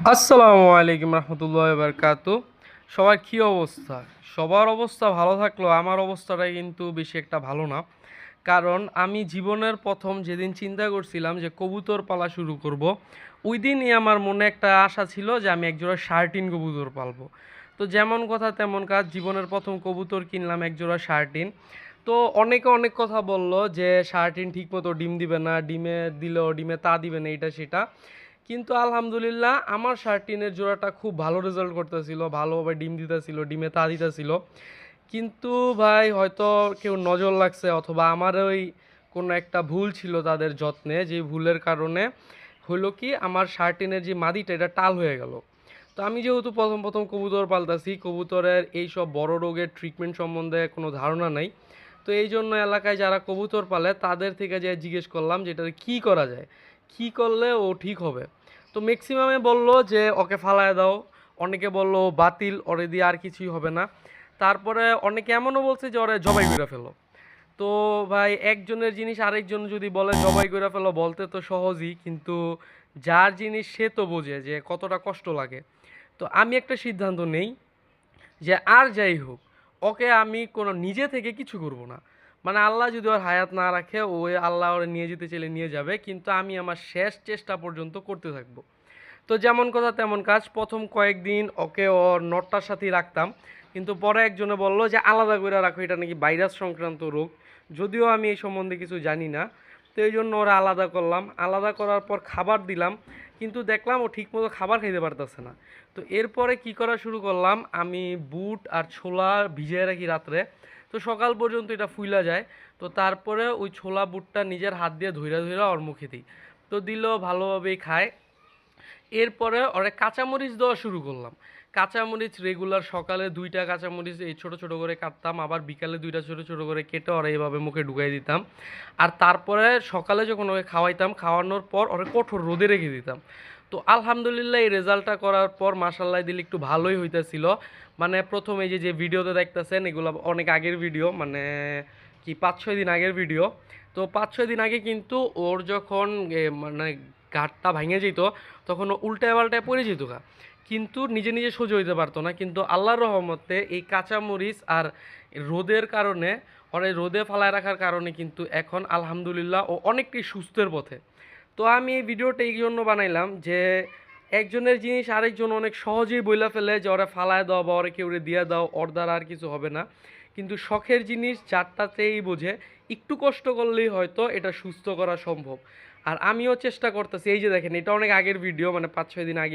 আসসালামু আলাইকুম রহমতুল্লাহ বারকাতু। সবার কী অবস্থা? সবার অবস্থা ভালো থাকলেও আমার অবস্থাটা কিন্তু বেশি একটা ভালো না। কারণ আমি জীবনের প্রথম যেদিন চিন্তা করছিলাম যে কবুতর পালা শুরু করব, ওই দিনই আমার মনে একটা আশা ছিল যে আমি একজোড়া শার্টিন কবুতর পালবো। তো যেমন কথা তেমন কাজ, জীবনের প্রথম কবুতর কিনলাম একজোড়া শার্টিন। তো অনেকে অনেক কথা বলল যে শার্টিন ঠিকমতো ডিম দিবে না, ডিমে দিলেও ডিমে তা দিবে না, এটা সেটা। কিন্তু আলহামদুলিল্লাহ আমার শার্টিনের জোড়াটা খুব ভালো রেজাল্ট করতেছিল, ভালোভাবে ডিম দিতেছিল, ডিমে তা দিতেছিল। কিন্তু ভাই হয়তো কেউ নজর লাগছে অথবা আমার ওই কোনো একটা ভুল ছিল তাদের যত্নে, যে ভুলের কারণে হলো কি আমার শার্টিনের যে মাদিটা এটা টাল হয়ে গেল। তো আমি যেহেতু প্রথম প্রথম কবুতর পালতাছি, কবুতরের এই সব বড় রোগের ট্রিটমেন্ট সম্বন্ধে কোনো ধারণা নাই। তো এই জন্য এলাকায় যারা কবুতর পালে তাদের থেকে যে জিজ্ঞেস করলাম যে এটার কী করা যায়, কী করলে ও ঠিক হবে। তো ম্যাক্সিমামে বলল যে ওকে ফালায় দাও, অনেকে বলল বাতিল, ওরে দিয়ে আর কিছুই হবে না। তারপরে অনেকে এমনও বলছে যে ওরে জবাই করে ফেলো। তো ভাই একজনের জিনিস আরেকজন যদি বলে জবাই করে ফেলো, বলতে তো সহজই, কিন্তু যার জিনিস সে তো বোঝে যে কতটা কষ্ট লাগে। তো আমি একটা সিদ্ধান্ত নেই যে আর যাই হোক, ওকে আমি কোনো নিজে থেকে কিছু করব না। মানে আল্লাহ যদি ওর হায়াত না রাখে, ওই আল্লাহ ওরে নিয়ে যেতে চাইলে নিয়ে যাবে, কিন্তু আমি আমার শেষ চেষ্টা পর্যন্ত করতে থাকবো। তো যেমন কথা তেমন কাজ, প্রথম কয়েকদিন ওকে ওর নটটার সাথেই রাখতাম, কিন্তু পরে একজনে বলল যে আলাদা করে রাখো, এটা নাকি ভাইরাস সংক্রান্ত রোগ। যদিও আমি এই সম্বন্ধে কিছু জানি না। তো এই জন্য ওরা আলাদা করলাম, আলাদা করার পর খাবার দিলাম, কিন্তু দেখলাম ও ঠিকমতো খাবার খাইতে পারতেছে না। তো এরপরে কি করা শুরু করলাম, আমি বুট আর ছোলা ভিজিয়ে রাখি রাত্রে। তো সকাল পর্যন্ত এটা ফুইলা যায়। তো তারপরে ওই ছোলা বুটটা নিজের হাত দিয়ে ধইরা ধইরা ওর মুখে দিই। তো দিলেও ভালোভাবেই খায়। এরপরে ওরে কাঁচামরিচ দেওয়া শুরু করলাম। কাঁচামরিচ রেগুলার সকালে 2টা কাঁচামরিচ এই ছোট ছোট করে কাটতাম, আবার বিকালে 2টা ছোট ছোট করে কেটে ওরা এইভাবে মুখে ঢুকাই দিতাম। আর তারপরে সকালে যখন ওকে খাওয়াইতাম, খাওয়ানোর পর ওরে কঠোর রোদে রেখে দিতাম। তো আলহামদুলিল্লাহ এই রেজাল্টটা করার পর মাশাল্লাহ দিলে একটু ভালোই হইতেছিল। মানে প্রথম এই যে যে ভিডিওতে দেখতেছেন এগুলো অনেক আগের ভিডিও, মানে কি 5-6 দিন আগের ভিডিও। তো 5-6 দিন আগে কিন্তু ওর যখন মানে ঘাটটা ভেঙে যেত, তখন ও উল্টায় পাল্টায় পড়ে যেত গা, কিন্তু নিজে নিজে সোজা হইতে পারতো না। কিন্তু আল্লাহর রহমতে এই কাঁচামরিচ আর রোদের কারণে, ওর এই রোদে ফালায় রাখার কারণে কিন্তু এখন আলহামদুলিল্লাহ ও অনেকটাই সুস্থের পথে। তো আমি এই ভিডিওটা এই জন্য বানাইলাম যে একজনের জিনিস আরেকজন অনেক সহজেই বইলা ফেলে যে ওরা ফালায় দাও বা ওরা কেউ দিয়ে দাও, ওর দ্বারা আর কিছু হবে না। কিন্তু শখের জিনিস যারটাতেই বোঝে, একটু কষ্ট করলেই হয়তো এটা সুস্থ করা সম্ভব। আর আমিও চেষ্টা করতেছি, এই যে দেখেন এটা অনেক আগের ভিডিও, মানে 5-6 দিন আগে।